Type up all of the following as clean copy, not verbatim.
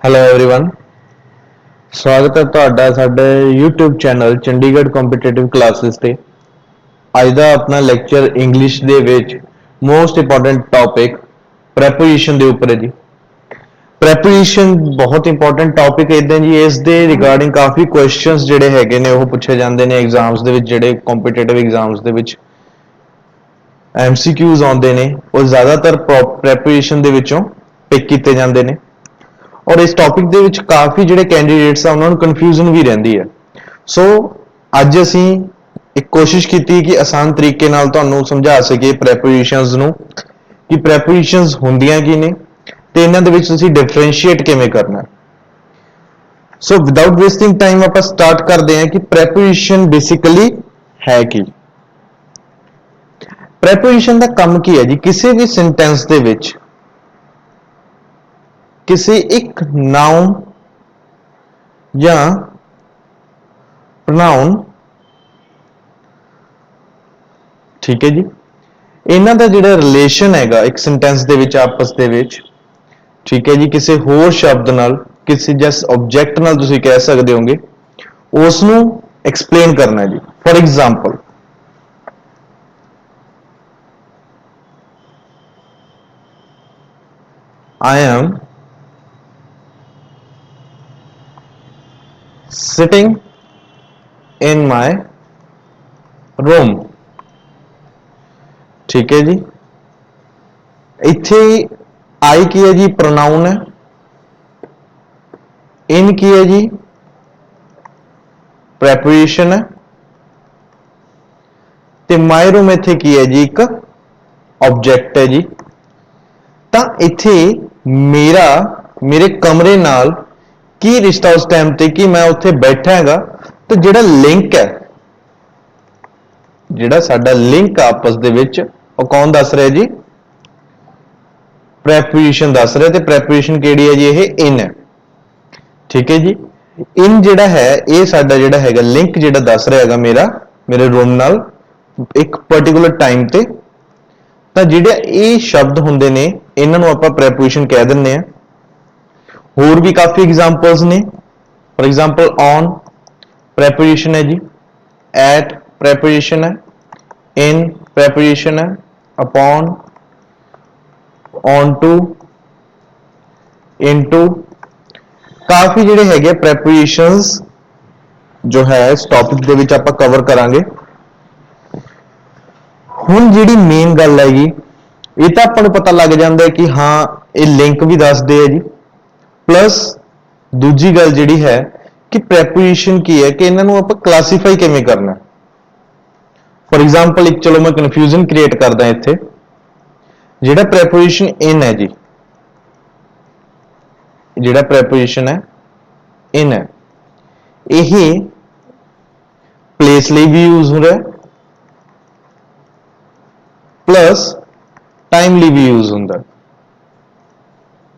Hello everyone ਸਵਾਗਤ ਹੈ ਤੁਹਾਡਾ ਸਾਡੇ YouTube channel Chandigarh competitive classes ਤੇ। ਅੱਜ ਦਾ ਆਪਣਾ ਲੈਕਚਰ ਇੰਗਲਿਸ਼ ਦੇ ਵਿੱਚ ਮੋਸਟ ਇੰਪੋਰਟੈਂਟ ਟੌਪਿਕ ਪ੍ਰੈਪੋਜੀਸ਼ਨ ਦੇ ਉੱਪਰ ਹੈ ਜੀ। ਪ੍ਰੈਪੋਜੀਸ਼ਨ ਬਹੁਤ ਇੰਪੋਰਟੈਂਟ ਟੌਪਿਕ ਇਦਾਂ ਜੀ, ਇਸ ਦੇ ਰਿਗਾਰਡਿੰਗ ਕਾਫੀ ਕੁਐਸਚਨਸ ਜਿਹੜੇ ਹੈਗੇ ਨੇ ਉਹ ਪੁੱਛੇ ਜਾਂਦੇ ਨੇ ਐਗਜ਼ਾਮਸ ਦੇ ਵਿੱਚ, ਜਿਹੜੇ ਕੰਪੀਟੀਟਿਵ ਐਗਜ਼ਾਮਸ ਦੇ ਵਿੱਚ MCQs ਆਉਂਦੇ ਨੇ ਉਹ ਜ਼ਿਆਦਾਤਰ ਪ੍ਰੈਪੋਜੀਸ਼ਨ ਦੇ ਵਿੱਚੋਂ ਪਿਕ ਕੀਤੇ ਜਾਂਦੇ ਨੇ। ਔਰ ਇਸ ਟੌਪਿਕ ਦੇ ਵਿੱਚ ਕਾਫੀ ਜਿਹੜੇ ਕੈਂਡੀਡੇਟਸ ਆ ਉਹਨਾਂ ਨੂੰ ਕਨਫਿਊਜ਼ਨ ਵੀ ਰਹਿੰਦੀ ਹੈ। ਸੋ ਅੱਜ ਅਸੀਂ ਇੱਕ ਕੋਸ਼ਿਸ਼ ਕੀਤੀ ਕਿ ਆਸਾਨ ਤਰੀਕੇ ਨਾਲ ਤੁਹਾਨੂੰ ਸਮਝਾ ਸਕੀਏ ਪ੍ਰੈਪੋਜੀਸ਼ਨਸ ਨੂੰ, ਕਿ ਪ੍ਰੈਪੋਜੀਸ਼ਨਸ ਹੁੰਦੀਆਂ ਕੀ ਨੇ ਤੇ ਇਹਨਾਂ ਦੇ ਵਿੱਚ ਤੁਸੀਂ ਡਿਫਰੈਂਸ਼ੀਏਟ ਕਿਵੇਂ ਕਰਨਾ। ਸੋ ਵਿਦਆਊਟ ਵੇਸਟਿੰਗ ਟਾਈਮ ਆਪਾਂ ਸਟਾਰਟ ਕਰਦੇ ਹਾਂ ਕਿ ਪ੍ਰੈਪੋਜੀਸ਼ਨ ਬੇਸਿਕਲੀ ਹੈ ਕੀ। ਪ੍ਰੈਪੋਜੀਸ਼ਨ ਦਾ ਕੰਮ ਕੀ ਹੈ ਜੀ? ਕਿਸੇ ਵੀ ਸੈਂਟੈਂਸ ਦੇ ਵਿੱਚ ਕਿਸੇ ਇੱਕ ਨਾउन ਜਾਂ ਪ੍ਰੋਨਾउन, ਠੀਕ ਹੈ ਜੀ, ਇਹਨਾਂ ਦਾ ਜਿਹੜਾ ਰਿਲੇਸ਼ਨ ਹੈਗਾ ਇੱਕ ਸੈਂਟੈਂਸ ਦੇ ਵਿੱਚ ਆਪਸ ਦੇ ਵਿੱਚ, ਠੀਕ ਹੈ ਜੀ, ਕਿਸੇ ਹੋਰ ਸ਼ਬਦ ਨਾਲ, ਕਿਸੇ ਜਸ ਆਬਜੈਕਟ ਨਾਲ ਤੁਸੀਂ ਕਹਿ ਸਕਦੇ ਹੋਗੇ, ਉਸ ਨੂੰ ਐਕਸਪਲੇਨ ਕਰਨਾ ਜੀ। For example I am sitting in my room, ठीक है जी। ਇੱਥੇ I ਕੀ ਹੈ ਜੀ? ਪ੍ਰੋਨਾउन ਹੈ। in ਕੀ ਹੈ ਜੀ? ਪ੍ਰੈਪੋਜੀਸ਼ਨ ਹੈ। ਤੇ my room ਇੱਥੇ ਕੀ ਹੈ ਜੀ? ਇੱਕ ਆਬਜੈਕਟ ਹੈ ਜੀ। ਤਾਂ ਇੱਥੇ ਮੇਰਾ ਮੇਰੇ ਕਮਰੇ ਨਾਲ ਕੀ ਰਿਸ਼ਤਾ ਉਸ ਟਾਈਮ ਤੇ ਕਿ ਮੈਂ ਉੱਥੇ ਬੈਠਾ ਹੈਗਾ, ਤੇ ਜਿਹੜਾ ਲਿੰਕ ਹੈ, ਜਿਹੜਾ ਸਾਡਾ ਲਿੰਕ ਆਪਸ ਦੇ ਵਿੱਚ, ਉਹ ਕੌਣ ਦੱਸ ਰਿਹਾ ਜੀ? ਪ੍ਰੈਪੋਜੀਸ਼ਨ ਦੱਸ ਰਿਹਾ। ਤੇ ਪ੍ਰੈਪੋਜੀਸ਼ਨ ਕਿਹੜੀ ਹੈ ਜੀ? ਇਹ ਇਨ ਹੈ, ਠੀਕ ਹੈ ਜੀ। ਇਨ ਜਿਹੜਾ ਹੈ ਇਹ ਸਾਡਾ ਜਿਹੜਾ ਹੈਗਾ ਲਿੰਕ, ਜਿਹੜਾ ਦੱਸ ਰਿਹਾ ਹੈਗਾ ਮੇਰੇ ਰੂਮ ਨਾਲ ਇੱਕ ਪਾਰਟਿਕੂਲਰ ਟਾਈਮ ਤੇ। ਤਾਂ ਜਿਹੜੇ ਇਹ ਸ਼ਬਦ ਹੁੰਦੇ ਨੇ ਇਹਨਾਂ ਨੂੰ ਆਪਾਂ ਪ੍ਰੈਪੋਜੀਸ਼ਨ ਕਹਿ ਦਿੰਦੇ ਆ। ਹੋਰ ਵੀ ਕਾਫੀ ਐਗਜ਼ਾਮਪਲਸ ਨੇ। ਫॉर एग्जांपल ऑन ਪ੍ਰੈਪੋਜੀਸ਼ਨ ਹੈ ਜੀ, ਐਟ ਪ੍ਰੈਪੋਜੀਸ਼ਨ ਹੈ, ਇਨ ਪ੍ਰੈਪੋਜੀਸ਼ਨ ਹੈ, upon, on to, into, ਕਾਫੀ ਜਿਹੜੇ ਹੈਗੇ ਪ੍ਰੈਪੋਜੀਸ਼ਨਸ ਜੋ ਹੈ ਇਸ ਟੌਪਿਕ ਦੇ ਵਿੱਚ ਆਪਾਂ ਕਵਰ ਕਰਾਂਗੇ। ਹੁਣ ਜਿਹੜੀ ਮੇਨ ਗੱਲ ਹੈਗੀ, ਇਹ ਤਾਂ ਆਪਾਂ ਨੂੰ ਪਤਾ ਲੱਗ ਜਾਂਦਾ ਹੈ ਕਿ ਹਾਂ ਇਹ ਲਿੰਕ ਵੀ ਦੱਸਦੇ ਆ ਜੀ, ਪਲੱਸ ਦੂਜੀ ਗੱਲ ਜਿਹੜੀ ਹੈ ਕਿ ਪ੍ਰੈਪੋਜੀਸ਼ਨ ਕੀ ਹੈ, ਕਿ ਇਹਨਾਂ ਨੂੰ ਆਪਾਂ ਕਲਾਸੀਫਾਈ ਕਿਵੇਂ ਕਰਨਾ। ਫॉर एग्जांपल ਇੱਕ ਚਲੋ ਮੈਂ ਕਨਫਿਊਜ਼ਨ ਕ੍ਰੀਏਟ ਕਰਦਾ ਇੱਥੇ। ਜਿਹੜਾ ਪ੍ਰੈਪੋਜੀਸ਼ਨ ਇਨ ਹੈ ਜੀ, ਜਿਹੜਾ ਪ੍ਰੈਪੋਜੀਸ਼ਨ ਹੈ ਇਨ ਹੈ, ਇਹ ਪਲੇਸ ਲਈ ਵੀ ਯੂਜ਼ ਹੋ ਰਿਹਾ, ਪਲੱਸ ਟਾਈਮ ਲਈ ਵੀ ਯੂਜ਼ ਹੁੰਦਾ,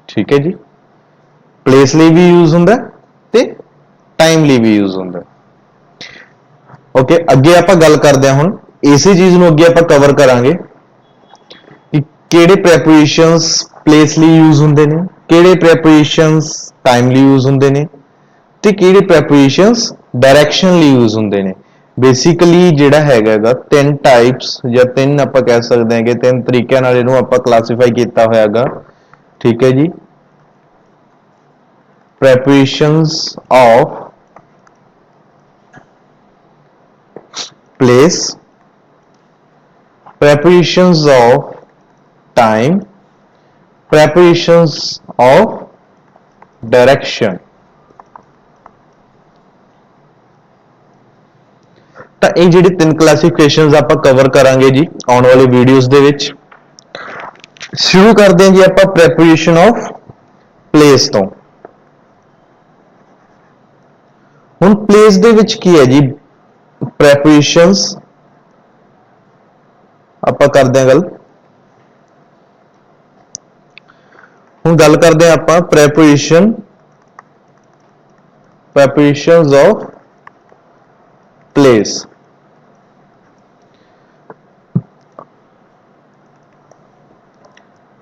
ਠੀਕ ਹੈ ਜੀ। ਪਲੇਸ ਲਈ ਵੀ ਯੂਜ਼ ਹੁੰਦਾ ਤੇ ਟਾਈਮ ਲਈ ਵੀ ਯੂਜ਼ ਹੁੰਦਾ। ਓਕੇ, ਅੱਗੇ ਆਪਾਂ ਗੱਲ ਕਰਦੇ ਹਾਂ। ਹੁਣ ਇਸੇ ਚੀਜ਼ ਨੂੰ ਅੱਗੇ ਆਪਾਂ ਕਵਰ ਕਰਾਂਗੇ ਕਿ ਕਿਹੜੇ ਪ੍ਰੈਪੋਜੀਸ਼ਨਸ ਪਲੇਸ ਲਈ ਯੂਜ਼ ਹੁੰਦੇ ਨੇ, ਕਿਹੜੇ ਪ੍ਰੈਪੋਜੀਸ਼ਨਸ ਟਾਈਮ ਲਈ ਯੂਜ਼ ਹੁੰਦੇ ਨੇ, ਤੇ ਕਿਹੜੇ ਪ੍ਰੈਪੋਜੀਸ਼ਨਸ ਡਾਇਰੈਕਸ਼ਨ ਲਈ ਯੂਜ਼ ਹੁੰਦੇ ਨੇ। ਬੇਸਿਕਲੀ ਜਿਹੜਾ ਹੈਗਾ ਤਿੰਨ ਟਾਈਪਸ ਜਾਂ ਤਿੰਨ ਆਪਾਂ ਕਹਿ ਸਕਦੇ ਹਾਂ ਕਿ ਤਿੰਨ ਤਰੀਕਿਆਂ ਨਾਲ ਇਹਨੂੰ ਆਪਾਂ ਕਲਾਸੀਫਾਈ ਕੀਤਾ ਹੋਇਆ ਹੈਗਾ, ਠੀਕ ਹੈ ਜੀ। prepositions of place, prepositions of time, prepositions of direction। ਤਾਂ ਇਹ ਜਿਹੜੇ ਤਿੰਨ ਕਲਾਸੀਫਿਕੇਸ਼ਨਸ ਆਪਾਂ ਕਵਰ ਕਰਾਂਗੇ ਜੀ ਆਉਣ ਵਾਲੀ ਵੀਡੀਓਜ਼ ਦੇ ਵਿੱਚ। ਸ਼ੁਰੂ ਕਰਦੇ ਹਾਂ ਜੀ ਆਪਾਂ preposition of place ਤੋਂ। ਹੁਣ place ਦੇ ਵਿੱਚ ਕੀ ਹੈ ਜੀ? prepositions ਆਪਾਂ ਕਰਦੇ ਹਾਂ ਗੱਲ। ਹੁਣ ਗੱਲ ਕਰਦੇ ਹਾਂ ਆਪਾਂ prepositions of place।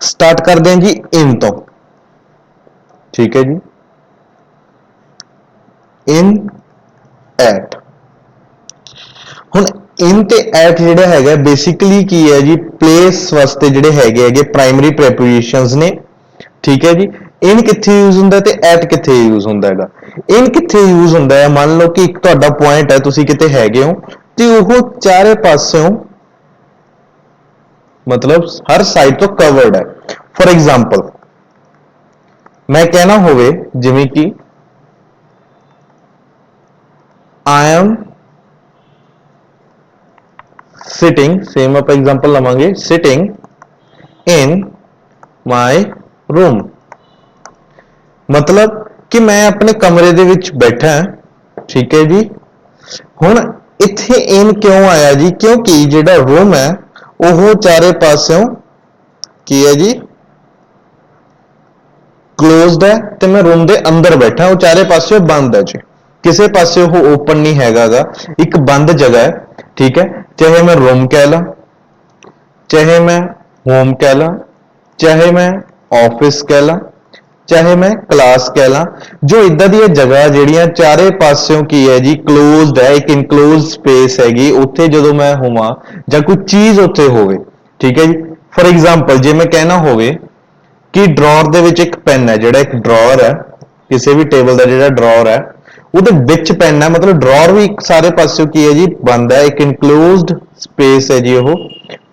ਸਟਾਰਟ ਕਰਦੇ ਹਾਂ ਜੀ ਇਨ ਤੋਂ, ਠੀਕ ਹੈ ਜੀ। in at। ਹੁਣ in ਤੇ at ਜਿਹੜਾ ਹੈਗਾ ਬੇਸਿਕਲੀ ਕੀ ਹੈ ਜੀ, ਪਲੇਸ ਵਾਸਤੇ ਜਿਹੜੇ ਹੈਗੇ ਪ੍ਰਾਇਮਰੀ ਪ੍ਰੈਪੋਜੀਸ਼ਨਸ ਨੇ। ਠੀਕ ਹੈ ਜੀ, in ਕਿੱਥੇ ਯੂਜ਼ ਹੁੰਦਾ ਤੇ at ਕਿੱਥੇ ਯੂਜ਼ ਹੁੰਦਾ ਹੈਗਾ। in ਕਿੱਥੇ ਯੂਜ਼ ਹੁੰਦਾ ਹੈ, ਮੰਨ ਲਓ ਕਿ ਇੱਕ ਤੁਹਾਡਾ ਪੁਆਇੰਟ ਹੈ, ਤੁਸੀਂ ਕਿਤੇ ਹੈਗੇ ਹੋ ਤੇ ਉਹ ਚਾਰੇ ਪਾਸਿਓਂ मतलब हर साइड तो कवर्ड है। फॉर एग्जाम्पल मैं कहना होवे जिवें कि आई एम सिटिंग, सेम आप एग्जाम्पल लवांगे, सिटिंग इन माय रूम, मतलब कि मैं अपने कमरे दे विच बैठा हां। ठीक है जी, हुण इत्थे इन क्यों आया जी, क्योंकि जिहड़ा रूम है वो चारे पासों की है जी क्लोज्ड है ते मैं रूम दे अंदर बैठा, वो चारे पासों बंद है जी, किसी पासों वो ओपन नहीं हैगा, एक बंद जगह है। ठीक है, चाहे मैं रूम कह ला, चाहे मैं होम कह ला, चाहे मैं ऑफिस कह ला, चाहे मैं क्लास कह ला, जो इदा दी जगह जिहड़ियां चारे पासों की है जी क्लोज्ड है, एक इनक्लोज स्पेस हैगी, उत्थे जदों मैं होवां जां कोई चीज उत्थे होवे। ठीक है जी, फॉर एग्जाम्पल जे मैं कहना होवे कि ड्रॉर दे विच एक पेन है, जिहड़ा एक ड्रॉर है किसी भी टेबल का जिहड़ा ड्रॉर है ਉਹਦੇ ਵਿੱਚ ਪੈਨ है, मतलब ड्रॉर भी सारे पासों की है जी बंद है, एक इनक्लोज्ड स्पेस है जी वो।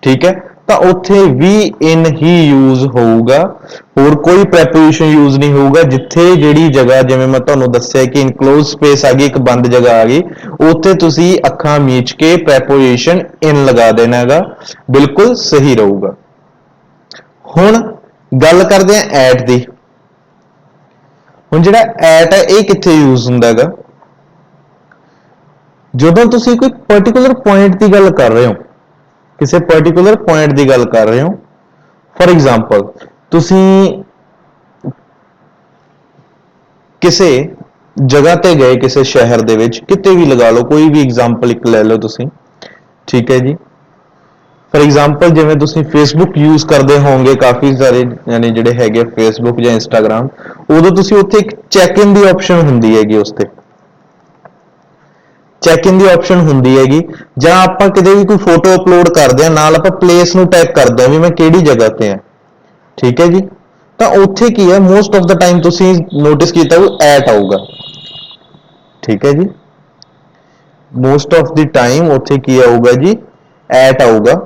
ठीक है, तो उत्थे भी इन ही यूज होगा, और कोई प्रैपोजिशन यूज नहीं होगा। जिथे जिहड़ी जगह जिवें मैं तुहानूं दस्सिया कि इनक्लोज स्पेस आ गई, एक बंद जगह आ गई, उत्थे तुसीं अखां मीच के प्रैपोजिशन इन लगा देना हैगा, बिल्कुल सही रहूगा। हुण गल करदे हां एट दी। हुण जिहड़ा एट है ये कित्थे यूज हुंदा हैगा, जदों तुसीं कोई पर्टिकुलर पॉइंट की गल कर रहे हो, किसी पर्टिकुलर पॉइंट की गल कर रहे हो। फॉर एग्जाम्पल तुसीं किसी जगह ते गए, किसी शहर दे विच, किते भी लगा लो, कोई भी एग्जाम्पल एक ले लो तुसीं। ठीक है जी, फॉर एग्जाम्पल जिवें तुसीं फेसबुक यूज करते होंगे, काफ़ी सारे यानी जिहड़े हैगे फेसबुक या इंस्टाग्राम, उदों तुसीं उत्थे एक चैक इन की ऑप्शन हुंदी हैगी, उस ते चैक इन की ऑप्शन हुंदी हैगी, जां आपां किते भी कोई फोटो अपलोड करदे हां, नाल आपां प्लेस नूं टैग करदे हां भी मैं किहड़ी जगह ते हां। ठीक है जी, तो उत्थे की है मोस्ट ऑफ द टाइम तुसीं नोटिस कीता वो एट आऊगा। ठीक है जी, मोस्ट ऑफ द टाइम उत्थे की आऊगा जी एट आऊगा।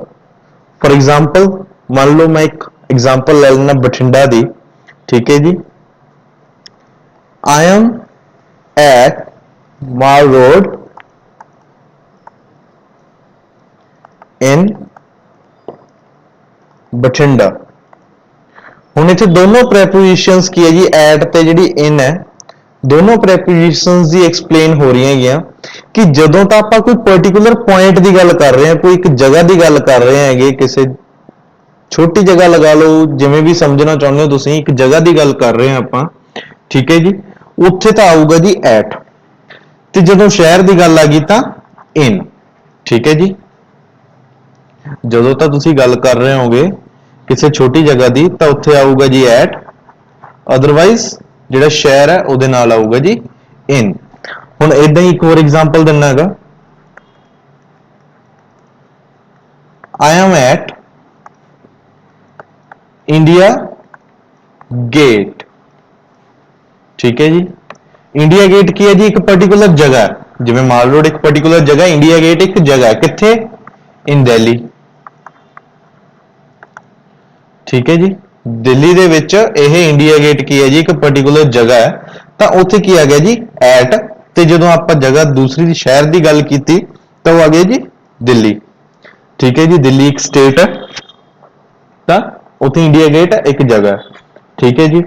फॉर एग्जाम्पल मान लो मैं एक एग्जाम्पल ले लेना बठिंडा दी। ठीक है जी, I am at Mall Road in Bathinda. हुण इत्थे दोनों प्रैपोजिशंस की है जी, एट ते जिहड़ी इन है, दोनों प्रैपोजिशंस दी एक्सप्लेन हो रही हैं कि जदों तां आपां कोई पर्टिकुलर पॉइंट की गल कर रहे हैं, कोई एक जगह की गल कर रहे हैं, किसी छोटी जगह लगा लो, जिवें भी समझना चाहुंदे हो तुसीं, एक जगह की गल कर रहे हैं आपां। ठीक है जी, उत्थे तां आऊगा जी एट, ते जदों शहर की गल आ गई तां इन। ठीक है जी, जदों तां तुसीं गल कर रहे होगे किसी छोटी जगह की, तो उत्थे आऊगा जी एट, अदरवाइज जिहड़ा शहर है उहदे नाल आऊगा जी इन। हुण इदां ही एक होर एग्जाम्पल दिना हैगा, I am at India Gate. ठीक है जी, इंडिया गेट की है जी एक पर्टिकुलर जगह है, जिवें माल रोड एक पर्टिकुलर जगह, इंडिया गेट एक जगह है, कित्थे, इन दिल्ली। ठीक है जी, दिल्ली दे विच यह इंडिया गेट की है जी एक पर्टिकुलर जगह है, तो उत्थे की आ गया जी एट, ते जदों आपां जगह दूसरी शहर की गल की तो आ गया जी दिल्ली। ठीक है जी, दिल्ली एक स्टेट है, तो उत्थे इंडिया गेट एक जगह है। ठीक है जी,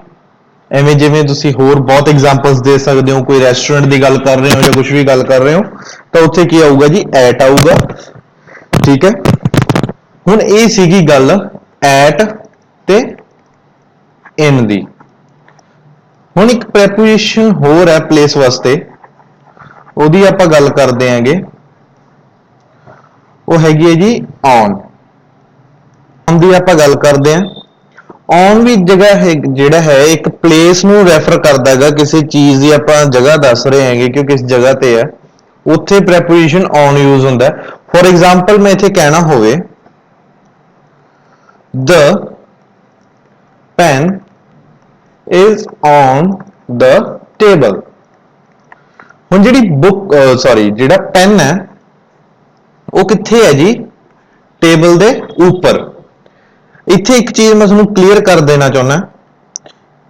एवें जिवें तुसीं होर बहुत एग्जाम्पल्स दे सकते हो, कोई रेस्टोरेंट की गल कर रहे हो या कुछ भी गल कर रहे हो, तो उत्थे की आऊगा जी एट आऊगा। ठीक है, हुण ये सीगी गल एट ते इन दी। हुण एक प्रैपोजिशन होर है प्लेस वास्ते, उहदी आपां गल करदे हांगे, वो हैगी है जी ऑन। ऑन दी आपां गल करदे हां, ऑन भी जगह है ਜਿਹੜਾ ਹੈ ਇੱਕ ਪਲੇਸ ਨੂੰ ਰੈਫਰ ਕਰਦਾ ਹੈਗਾ ਕਿਸੇ ਚੀਜ਼ ਦੀ ਆਪਾਂ ਜਗ੍ਹਾ ਦੱਸ ਰਹੇ ਹੈਗੇ ਕਿ ਕਿਸ ਜਗ੍ਹਾ ਤੇ ਹੈ ਉੱਥੇ ਪ੍ਰੈਪੋਜੀਸ਼ਨ ਔਨ ਯੂਜ਼ ਹੁੰਦਾ ਹੈ ਫॉर ਐਗਜ਼ਾਮਪਲ ਮੈਂ ਇੱਥੇ ਕਹਿਣਾ ਹੋਵੇ the pen is on the table ਹੁਣ ਜਿਹੜੀ ਬੁੱਕ ਸੌਰੀ ਜਿਹੜਾ ਪੈਨ ਹੈ ਉਹ ਕਿੱਥੇ ਹੈ ਜੀ ਟੇਬਲ ਦੇ ਉੱਪਰ ਇੱਥੇ ਇੱਕ ਚੀਜ਼ ਮੈਂ ਤੁਹਾਨੂੰ ਕਲੀਅਰ ਕਰ ਦੇਣਾ ਚਾਹੁੰਦਾ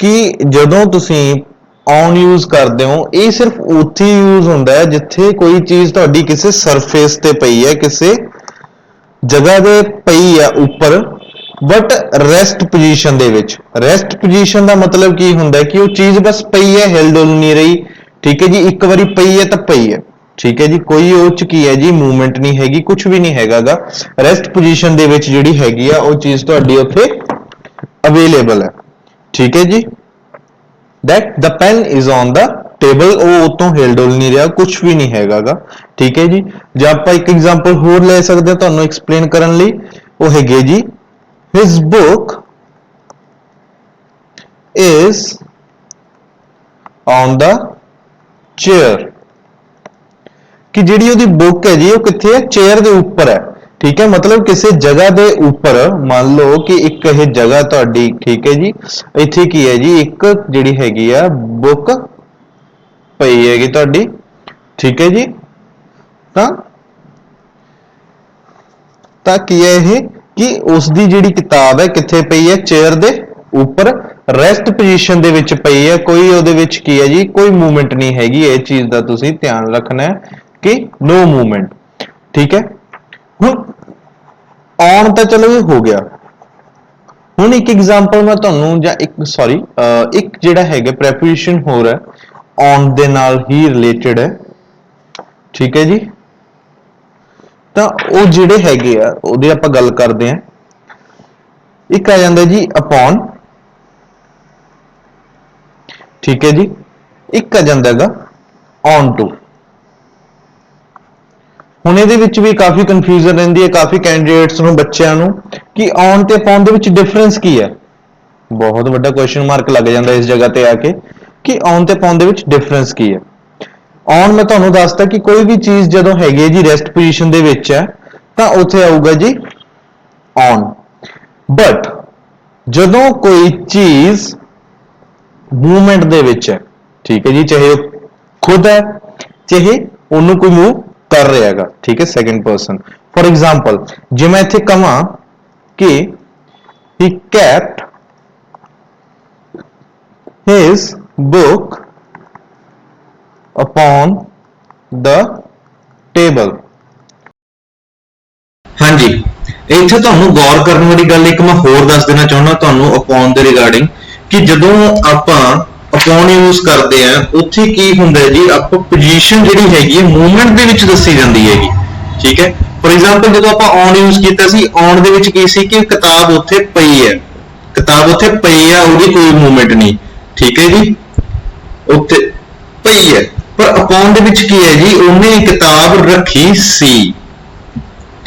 ਕਿ ਜਦੋਂ ਤੁਸੀਂ ਔਨ ਯੂਜ਼ ਕਰਦੇ ਹੋ ਇਹ ਸਿਰਫ ਉੱਥੇ ਯੂਜ਼ ਹੁੰਦਾ ਹੈ ਜਿੱਥੇ ਕੋਈ ਚੀਜ਼ ਤੁਹਾਡੀ ਕਿਸੇ ਸਰਫੇਸ ਤੇ ਪਈ ਹੈ ਕਿਸੇ ਜਗ੍ਹਾ ਦੇ ਪਈ ਹੈ ਉੱਪਰ ਬਟ ਰੈਸਟ ਪੋਜੀਸ਼ਨ ਦੇ ਵਿੱਚ ਰੈਸਟ ਪੋਜੀਸ਼ਨ ਦਾ ਮਤਲਬ ਕੀ ਹੁੰਦਾ ਕਿ ਉਹ ਚੀਜ਼ ਬਸ ਪਈ ਹੈ ਹਿਲ ਡੁਲ ਨਹੀਂ ਰਹੀ ਠੀਕ ਹੈ ਜੀ ਇੱਕ ਵਾਰੀ ਪਈ ਹੈ ਤਾਂ ਪਈ ਹੈ ਠੀਕ ਹੈ ਜੀ ਕੋਈ ਉਹ ਚ ਕੀ ਹੈ ਜੀ ਮੂਵਮੈਂਟ ਨਹੀਂ ਹੈਗੀ ਕੁਝ ਵੀ ਨਹੀਂ ਹੈਗਾਗਾ ਰੈਸਟ ਪੋਜੀਸ਼ਨ ਦੇ ਵਿੱਚ ਜਿਹੜੀ ਹੈਗੀ ਆ ਉਹ ਚੀਜ਼ ਤੁਹਾਡੀ ਉੱਥੇ ਅਵੇਲੇਬਲ ਹੈ ਠੀਕ ਹੈ ਜੀ that the pen is on the table ਉਹ ਉਤੋਂ ਹਿਲ ਡੁਲ ਨਹੀਂ ਰਿਹਾ ਕੁਝ ਵੀ ਨਹੀਂ ਹੈਗਾਗਾ ਠੀਕ ਹੈ ਜੀ ਜੇ ਆਪਾਂ ਇੱਕ ਐਗਜ਼ਾਮਪਲ ਹੋਰ ਲੈ ਸਕਦੇ ਹਾਂ ਤੁਹਾਨੂੰ ਐਕਸਪਲੇਨ ਕਰਨ ਲਈ ਉਹ ਹੈਗੇ ਜੀ his book is on the chair ਕਿ ਜਿਹੜੀ ਉਹਦੀ ਬੁੱਕ ਹੈ ਜੀ ਉਹ ਕਿੱਥੇ ਹੈ ਚੇਅਰ ਦੇ ਉੱਪਰ ਹੈ ਠੀਕ ਹੈ ਮਤਲਬ ਕਿਸੇ ਜਗ੍ਹਾ ਦੇ ਉੱਪਰ ਮੰਨ ਲਓ ਕਿ ਇੱਕ ਇਹ ਜਗ੍ਹਾ ਤੁਹਾਡੀ ਠੀਕ ਹੈ ਜੀ ਇੱਥੇ ਕੀ ਹੈ ਜੀ ਇੱਕ ਜਿਹੜੀ ਹੈਗੀ ਆ ਬੁੱਕ ਪਈ ਹੈਗੀ ਤੁਹਾਡੀ ਠੀਕ ਹੈ ਜੀ ਤਾਂ ਕੀ ਹੈ ਇਹ ਕਿ ਉਸ ਦੀ ਜਿਹੜੀ ਕਿਤਾਬ ਹੈ ਕਿੱਥੇ ਪਈ ਹੈ ਚੇਅਰ ਦੇ ਉੱਪਰ ਰੈਸਟ ਪੋਜੀਸ਼ਨ ਦੇ ਵਿੱਚ ਪਈ ਹੈ ਕੋਈ ਉਹਦੇ ਵਿੱਚ ਕੀ ਹੈ ਜੀ ਕੋਈ ਮੂਵਮੈਂਟ ਨਹੀਂ ਹੈਗੀ ਇਹ ਚੀਜ਼ ਦਾ ਤੁਸੀਂ ਧਿਆਨ ਰੱਖਣਾ ਹੈ ਕਿ नो मूवमेंट ठीक है ਹੁਣ ਔਨ ਤਾਂ ਚਲੋ ਇਹ ਹੋ ਗਿਆ ਹੁਣ ਇੱਕ ਐਗਜ਼ਾਮਪਲ ਮੈਂ ਤੁਹਾਨੂੰ ਜਾਂ ਇੱਕ ਸੌਰੀ ਇੱਕ ਜਿਹੜਾ ਹੈਗਾ ਪ੍ਰੈਪੋਜੀਸ਼ਨ ਹੋਰ ਹੈ ਔਨ ਦੇ ਨਾਲ ਹੀ ਰਿਲੇਟਡ ਹੈ ਠੀਕ ਹੈ ਜੀ ਤਾਂ ਉਹ ਜਿਹੜੇ ਹੈਗੇ ਆ ਉਹਦੇ ਆਪਾਂ ਗੱਲ ਕਰਦੇ ਹਾਂ ਇੱਕ ਆ ਜਾਂਦਾ ਜੀ ਅਪਨ ਠੀਕ ਹੈ ਜੀ ਇੱਕ ਆ ਜਾਂਦਾ ਹੈਗਾ ਔਨ ਟੂ ਹੁਣ ਇਹਦੇ ਵਿੱਚ ਵੀ ਕਾਫੀ ਕਨਫਿਊਜ਼ਨ ਰਹਿੰਦੀ ਹੈ ਕਾਫੀ ਕੈਂਡੀਡੇਟਸ ਨੂੰ ਬੱਚਿਆਂ ਨੂੰ ਕਿ ਔਨ ਤੇ ਅਪਨ ਦੇ ਵਿੱਚ ਡਿਫਰੈਂਸ ਕੀ ਹੈ ਬਹੁਤ ਵੱਡਾ ਕੁਐਸਚਨ ਮਾਰਕ ਲੱਗ ਜਾਂਦਾ ਇਸ ਜਗ੍ਹਾ ਤੇ ਆ ਕੇ ਕਿ ਔਨ ਤੇ ਅਪਨ ਦੇ ਵਿੱਚ ਡਿਫਰੈਂਸ ਕੀ ਹੈ ਔਨ ਮੈਂ ਤੁਹਾਨੂੰ ਦੱਸਦਾ ਕਿ ਕੋਈ ਵੀ ਚੀਜ਼ ਜਦੋਂ ਹੈਗੀ ਹੈ ਜੀ ਰੈਸਟ ਪੋਜੀਸ਼ਨ ਦੇ ਵਿੱਚ ਹੈ ਤਾਂ ਉੱਥੇ ਆਊਗਾ ਜੀ ਔਨ ਬਟ ਜਦੋਂ ਕੋਈ ਚੀਜ਼ ਮੂਵਮੈਂਟ ਦੇ ਵਿੱਚ ਹੈ ਠੀਕ ਹੈ ਜੀ ਚਾਹੇ ਉਹ ਖੁਦ ਹੈ ਚਾਹੇ ਉਹਨੂੰ ਕੋਈ ਮੂਵ ਕਰ ਰਿਹਾ ਹੈਗਾ ਠੀਕ ਹੈ ਸੈਕੰਡ ਪਰਸਨ ਫॉर एग्जांपल ਜੇ ਮੈਂ ਇੱਥੇ ਕਹਾਂ ਕਿ he kept his book upon the table ਹਾਂਜੀ ਇੱਥੇ ਤੁਹਾਨੂੰ ਗੌਰ ਕਰਨ ਵਾਲੀ ਗੱਲ ਇੱਕ ਮੈਂ ਹੋਰ ਦੱਸ ਦੇਣਾ ਚਾਹੁੰਦਾ ਤੁਹਾਨੂੰ upon ਦੇ ਰਿਗਾਰਡਿੰਗ ਕਿ ਜਦੋਂ ਆਪਾਂ upon यूज करते हैं ਉੱਥੇ ਕੀ ਹੁੰਦਾ ਹੈ ਜੀ ਆਪਾਂ ਪੋਜੀਸ਼ਨ ਜਿਹੜੀ ਹੈਗੀ ਹੈ ਮੂਵਮੈਂਟ ਦੇ ਵਿੱਚ ਦੱਸੀ ਜਾਂਦੀ ਹੈਗੀ ਠੀਕ ਹੈ ਫॉर एग्जांपल ਜਦੋਂ ਆਪਾਂ ਔਨ ਯੂਜ਼ ਕੀਤਾ ਸੀ ਔਨ ਦੇ ਵਿੱਚ ਕੀ ਸੀ ਕਿ ਕਿਤਾਬ ਉੱਥੇ ਪਈ ਹੈ ਉਹਦੀ ਕੋਈ ਮੂਵਮੈਂਟ ਨਹੀਂ ਠੀਕ ਹੈ ਜੀ ਉੱਥੇ ਪਈ ਹੈ ਪਰ upon ਦੇ ਵਿੱਚ ਕੀ ਹੈ ਜੀ ਉਹਨੇ ਕਿਤਾਬ ਰੱਖੀ ਸੀ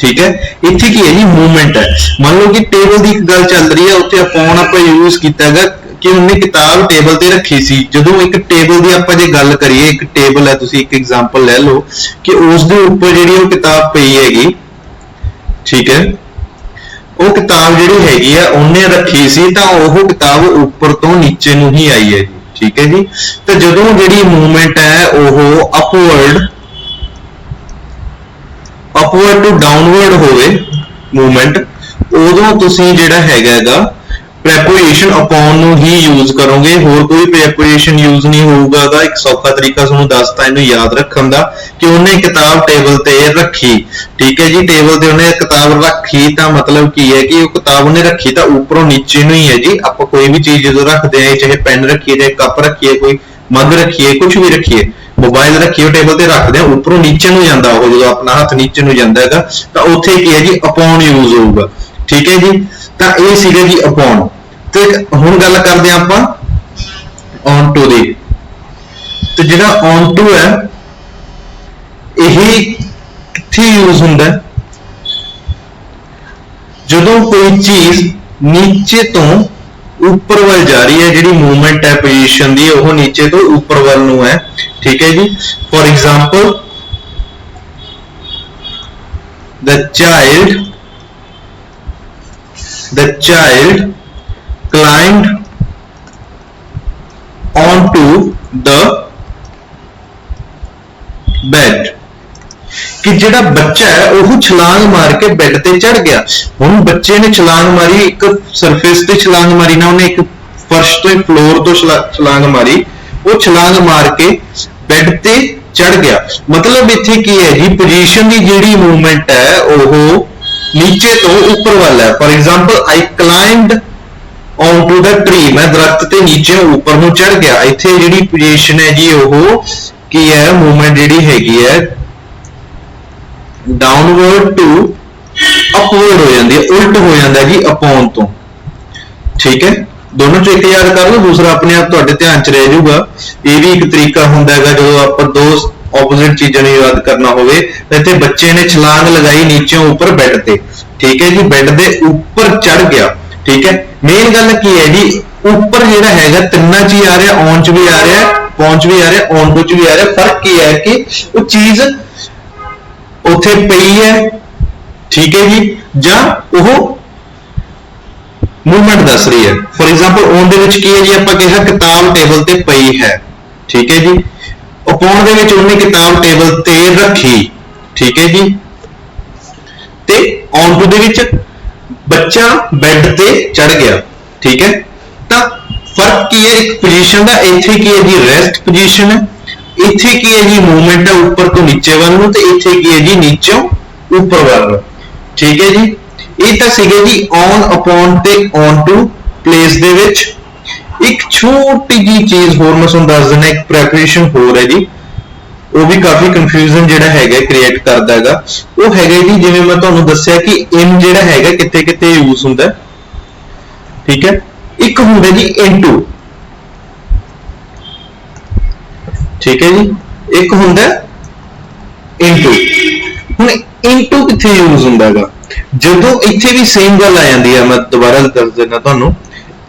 ਠੀਕ ਹੈ ਇੱਥੇ ਕੀ ਹੈ ਜੀ ਮੂਵਮੈਂਟ ਹੈ ਮੰਨ ਲਓ ਕਿ ਟੇਬਲ ਦੀ ਇੱਕ ਗੱਲ ਚੱਲ ਰਹੀ ਹੈ ਉੱਥੇ upon ਆਪਾਂ ਯੂਜ਼ ਕੀਤਾ ਹੈਗਾ ਕਿ ਉਹਨੇ ਕਿਤਾਬ ਟੇਬਲ ਤੇ ਰੱਖੀ ਸੀ ਜਦੋਂ ਇੱਕ ਟੇਬਲ ਦੀ ਆਪਾਂ ਜੇ ਗੱਲ ਕਰੀਏ ਇੱਕ ਟੇਬਲ ਹੈ ਤੁਸੀਂ ਇੱਕ ਐਗਜ਼ਾਮਪਲ ਲੈ ਲਓ ਕਿ ਉਸ ਦੇ ਉੱਪਰ ਜਿਹੜੀ ਉਹ ਕਿਤਾਬ ਪਈ ਹੈਗੀ ਠੀਕ ਹੈ ਉਹ ਕਿਤਾਬ ਜਿਹੜੀ ਹੈਗੀ ਆ ਉਹਨੇ ਰੱਖੀ ਸੀ ਤਾਂ ਉਹ ਕਿਤਾਬ ਉੱਪਰ ਤੋਂ ਨੀਚੇ ਨੂੰ ਹੀ ਆਈ ਹੈ ਠੀਕ ਹੈ ਜੀ ਤੇ ਜਦੋਂ ਜਿਹੜੀ ਮੂਵਮੈਂਟ ਹੈ ਉਹ ਅਪਵਰਡ ਟੂ ਡਾਊਨਵਰਡ ਹੋਵੇ ਮੂਵਮੈਂਟ ਉਦੋਂ ਤੁਸੀਂ ਜਿਹੜਾ ਹੈਗਾ ਪ੍ਰੈਪੋਜੀਸ਼ਨ upon ਨੂੰ ਹੀ ਯੂਜ਼ ਕਰੋਗੇ ਹੋਰ ਕੋਈ ਪ੍ਰੈਪੋਜੀਸ਼ਨ ਯੂਜ਼ ਨਹੀਂ ਹੋਊਗਾ ਇੱਕ ਸੌਖਾ ਤਰੀਕਾ ਤੁਹਾਨੂੰ ਦੱਸਤਾ ਇਹਨੂੰ ਯਾਦ ਰੱਖਣ ਦਾ ਕਿ ਉਹਨੇ ਕਿਤਾਬ ਟੇਬਲ ਤੇ ਰੱਖੀ ਠੀਕ ਹੈ ਜੀ ਟੇਬਲ ਤੇ ਉਹਨੇ ਕਿਤਾਬ ਰੱਖੀ ਤਾਂ ਮਤਲਬ ਕੀ ਹੈ ਕਿ ਉਹ ਕਿਤਾਬ ਉਹਨੇ ਰੱਖੀ ਤਾਂ ਉੱਪਰੋਂ ਨੀਚੇ ਨੂੰ ਹੀ ਹੈ ਜੀ ਆਪਾਂ ਕੋਈ ਵੀ ਚੀਜ਼ ਜਦੋਂ ਰੱਖਦੇ ਆ ਚਾਹੇ ਪੈਨ ਰੱਖੀਏ ਚਾਹੇ ਕੱਪ ਰੱਖੀਏ ਕੋਈ ਮੱਗ ਰੱਖੀਏ ਕੁਝ ਵੀ ਰੱਖੀਏ ਮੋਬਾਈਲ ਰੱਖੀਏ ਟੇਬਲ ਤੇ ਰੱਖਦੇ ਆ ਉੱਪਰੋਂ ਨੀਚੇ ਨੂੰ ਜਾਂਦਾ ਉਹ ਜਦੋਂ ਆਪਣਾ ਹੱਥ ਨੀਚੇ ਨੂੰ ਜਾਂਦਾ ਹੈਗਾ ਤਾਂ ਉੱਥੇ ਕੀ ਹੈ ਜੀ upon ਯੂਜ਼ ਹੋਊਗਾ ਠੀਕ ਹੈ ਜੀ ਤਾਂ ਇਹ ਸੀਗਾ ਜੀ upon ਤੇ ਹੁਣ ਗੱਲ ਕਰਦੇ ਆ ਆਪਾਂ on to ਦੀ ਤੇ ਜਿਹੜਾ on to ਹੈ ਇਹ ਕਿੱਥੇ ਯੂਜ਼ ਹੁੰਦਾ ਜਦੋਂ ਕੋਈ ਚੀਜ਼ ਨੀਚੇ ਤੋਂ ऊपर वाल जा रही है, जिहड़ी मूवमेंट है पोजीशन दी वो नीचे तो ऊपर वाल नूं है। ठीक है जी। For example the child climbed onto the bed कि जिहड़ा बच्चा है वो छलांग मार के बेड ते चढ़ गया। हुण बच्चे ने छलांग मारी, एक सरफेस ते छलांग मारी ना, उन्हें एक फर्श ते फ्लोर तो छलांग मारी, वो छलांग मार के बेड ते चढ़ गया। मतलब इत्थे की है जी, पोजीशन की जिहड़ी मूवमेंट है वो नीचे तो ऊपर वाल है। For example I climbed on to the tree, मैं दरख्त ते नीचे ऊपर नूं चढ़ गया। इत्थे जिहड़ी पोजीशन है जी वो की है, मूवमेंट जिहड़ी हैगी है डाउनवर्ड टू अपवर्ड हो जाती है, उल्ट हो जाता है जी अपॉन तो। ठीक है, दोनों चो एक याद कर लो, दूसरा अपने आप तुहाडे ध्यान च रह जाऊगा। ये भी एक तरीका हुंदा है जो आप दो ऑपोजिट चीज़ों को याद करना होवे। इत्थे बच्चे ने छलांग लगाई नीचे ऊपर बेड ते। ठीक है जी, बेड दे ऊपर चढ़ गया। ठीक है, मेन गल की है जी, ऊपर जिहड़ा हैगा तिन्नां च ही आ रहा, ऑन च भी आ रहा, पहुंच भी आ रहा, ऑन टू च भी आ रहा। फर्क की है कि वो चीज उत्थे पई है। ठीक है जी, जां वो मूवमेंट दस रही है। फॉर एग्जाम्पल ऑन दे विच की है जी, आपां कहा किताब टेबल ते पई है। ठीक है जी, अपॉन दे विच उन्हें किताब टेबल ते रखी। ठीक है जी, ते ऑन टू दे विच बच्चा बेड ते चढ़ गया। ठीक है, तो फर्क की है एक पोजीशन का। इत्थे की है जी रेस्ट पोजीशन है, इत्थे की है जी मूवमेंट है ऊपर तो नीचे वाल नूं, ते इत्थे की है जी नीचों ऊपर वाल नूं। ठीक है जी, ये तो सीगे जी ऑन अपॉन ते ऑन टू प्लेस दे विच। एक छोटी जी चीज होर मैं तुहानूं दस दिना, एक प्रैपरेशन होर है जी, वो भी काफी कंफ्यूजन जिहड़ा हैगा क्रिएट करदा हैगा। वो हैगा जी, जिवें मैं तुहानूं दस्सिया कि इन जिहड़ा हैगा कित्थे कित्थे यूज हुंदा है। ठीक है, एक हुंदा जी इनटू। ठीक है जी, एक हुंदा इनटू। हुण इनटू कित्थे यूज हुंदा हैगा, जदों इत्थे भी सेम गल आ जांदी है। मैं दोबारा दस देना तुहानूं,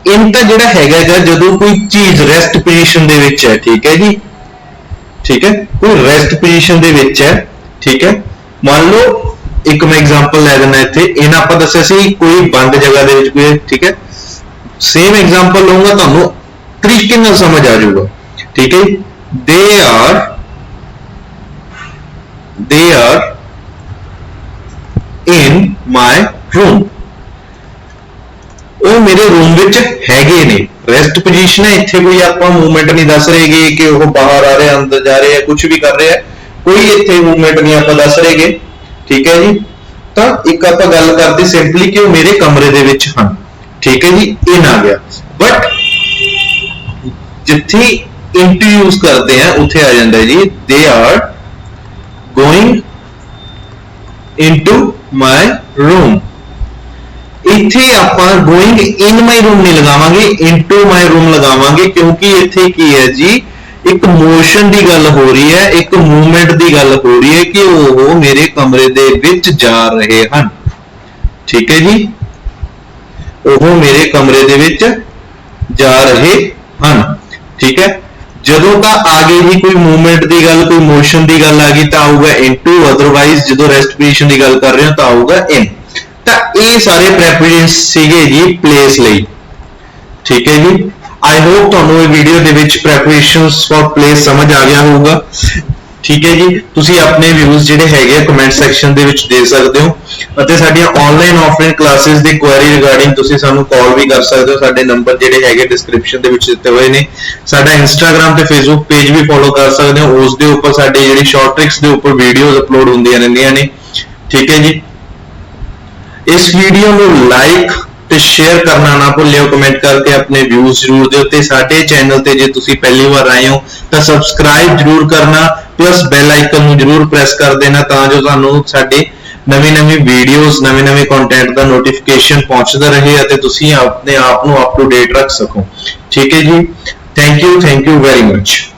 इन तां जिहड़ा हैगा जदों कोई चीज रेस्ट पोजीशन दे विच है। ठीक है जी, ठीक है, कोई रेस्ट पोजीशन दे विच है। ठीक है, मान लो एक मैं एग्जांपल लै देना इत्थे, इन्हां आपां दस्सिया सी कोई बंद जगह दे विच कोई। ठीक है, सेम एग्जांपल लऊंगा तुहानूं तरीके नाल समझ आ जाऊगा। ठीक है, they are in my room, वो मेरे रूम विच हैगे ने। रेस्ट पोजीशन है, इत्थे कोई आपां मूवमेंट नहीं दस रहे कि वो बाहर आ रहे, अंदर जा रहे हैं, कुछ भी कर रहे हैं, कोई इत्थे मूवमेंट नहीं आपां दस रहे। ठीक है जी, तो एक आपां गल करते सिंपली कि वो मेरे कमरे दे विच हन। ठीक है जी, इन आ गया। बट जिथे इनटू यूज करते हैं उत्थे आ जाता है जी they are going into my room. इत्थे आपां गोइंग इन माय रूम नहीं लगावांगे, इनटू माय रूम लगावांगे, क्योंकि इत्थे की है जी एक मोशन की गल हो रही है, एक मूवमेंट की गल हो रही है कि वो मेरे कमरे दे विच जा रहे हैं। ठीक है जी, वो मेरे कमरे दे विच जा रहे हैं। ठीक है, जदों तक आगे ही कोई मूवमेंट की गल, कोई मोशन की गल आ गई तो आऊगा इनटू, अदरवाइज जो रेस्ट पोजीशन की गल कर रहे हो तो आऊगा इन। तो ये सारे प्रेपोजिशन सीगे जी प्लेस लई। ठीक है जी, आई होप तुहानूं ये video they which prepositions for place समझ आ गया होगा। ठीक है जी, तुसीं अपने व्यूज जिहड़े हैगे कमेंट सैक्शन दे विच दे सकदे हो, ਅਤੇ ਸਾਡੀਆਂ ਆਨਲਾਈਨ ਆਫਲਾਈਨ ਕਲਾਸਿਸ ਦੀ ਕੁਐਰੀ ਰਿਗਾਰਡਿੰਗ ਤੁਸੀਂ ਸਾਨੂੰ ਕਾਲ ਵੀ ਕਰ ਸਕਦੇ ਹੋ। ਸਾਡੇ ਨੰਬਰ ਜਿਹੜੇ ਹੈਗੇ ਡਿਸਕ੍ਰਿਪਸ਼ਨ ਦੇ ਵਿੱਚ ਦਿੱਤੇ ਹੋਏ ਨੇ। ਸਾਡਾ ਇੰਸਟਾਗ੍ਰam ਤੇ ਫੇਸਬੁੱਕ ਪੇਜ ਵੀ ਫੋਲੋ ਕਰ ਸਕਦੇ ਹੋ, ਉਸ ਦੇ ਉੱਪਰ ਸਾਡੇ ਜਿਹੜੀ ਸ਼ਾਰਟ ਟ੍ਰਿਕਸ ਦੇ ਉੱਪਰ ਵੀਡੀਓਜ਼ ਅਪਲੋਡ ਹੁੰਦੀਆਂ ਰਹਿੰਦੀਆਂ ਨੇ। ਠੀਕ ਹੈ ਜੀ, ਇਸ ਵੀਡੀਓ ਨੂੰ ਲਾਈਕ ਤੇ ਸ਼ੇਅਰ ਕਰਨਾ ਨਾ ਭੁੱਲਿਓ, ਕਮੈਂਟ ਕਰਕੇ ਆਪਣੇ ਵਿਊਜ਼ ਜ਼ਰੂਰ ਦਿਓ ਤੇ ਸਾਡੇ ਚੈਨਲ ਤੇ ਜੇ ਤੁਸੀਂ ਪਹਿਲੀ ਵਾਰ ਆਏ ਹੋ ਤਾਂ ਸਬਸਕ੍ਰਾਈਬ ਜ਼ਰੂਰ ਕਰਨਾ, ਪਲੱਸ ਬੈਲ ਆਈਕਨ ਨੂੰ ਜ਼ਰੂਰ ਪ੍ਰੈਸ ਕਰ ਦੇਣਾ ਤਾਂ ਜੋ ਤੁਹਾਨੂੰ ਸਾਡੇ ਨਵੀਂ ਵੀਡੀਓਜ਼ ਨਵੇਂ ਕੰਟੈਂਟ ਦਾ ਨੋਟੀਫਿਕੇਸ਼ਨ ਪਹੁੰਚਦਾ ਰਹੇ ਅਤੇ ਤੁਸੀਂ ਆਪਣੇ ਆਪ ਨੂੰ ਅਪ ਟੂ ਡੇਟ ਰੱਖ ਸਕੋ। ਠੀਕ ਹੈ ਜੀ, ਥੈਂਕ ਯੂ ਵੈਰੀ ਮਚ।